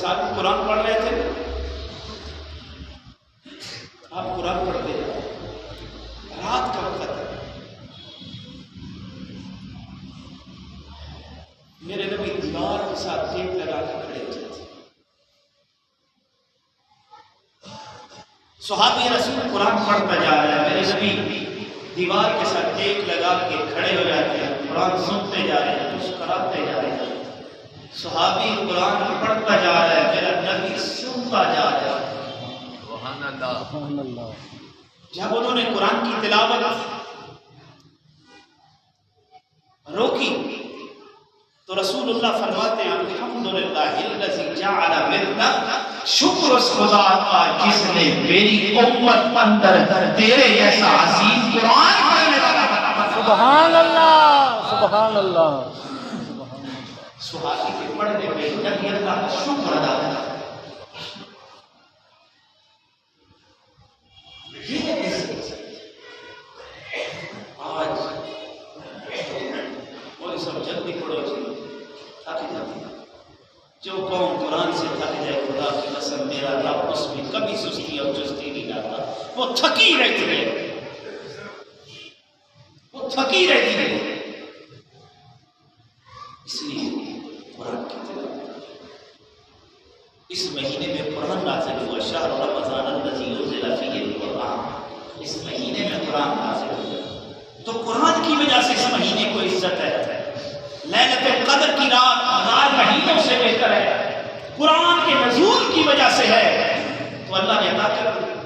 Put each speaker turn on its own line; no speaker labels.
ساتھ قرآن پڑھ رہے تھے، آپ قرآن پڑھتے جائیں، رات کا وقت ہے، میرے نبی دیوار کے ساتھ ٹیپ لگا کے کھڑے ہوتے تھے، صحابی رسول قرآن پڑھتا جا رہا ہے، میرے نبی دیوار کے ساتھ ٹیپ لگا کے کھڑے ہو جاتے ہیں، قرآن سنتے جا رہے ہیں، مسکراتے جا رہے ہیں، صحابی قرآن پڑھتا جا رہا ہے، میرا نبی سنتا جا رہا ہے۔
سبحان اللہ سبحان اللہ۔
جب انہوں نے قرآن کی تلاوت روکی تو رسول اللہ فرماتے ہیں الحمدللہ الذی جعل ملنا، شکر اس خدا کا جس نے میری امت اندر تیرے جیسا عظیم قرآن پڑھنے والا بنا۔
سبحان اللہ سبحان اللہ۔
صحابی کے پڑھنے میں نبی اللہ کا شکر ادا کرتا ہے۔ آج وہ سب جلدی پڑھو جی، تھک جاتی ہے۔ جو قوم قرآن سے تھک جائے، خدا کی قسم میرا رب اس میں کبھی سستی اور چستی نہیں لاتا، وہ تھکی رہتی ہے، وہ تھکی رہتی ہے۔ اس لیے قرآن کی تلاوت، اس مہینے میں قرآن نازل ہوا، شہر رمضان الذی انزل فیہ القرآن، اس مہینے میں قرآن نازل ہوا، تو قرآن کی وجہ سے اس مہینے کو عزت ہے۔ لیلۃ القدر کی رات 1000 مہینوں سے بہتر ہے، قرآن کے نزول کی وجہ سے ہے، تو اللہ نے عطا کر دی۔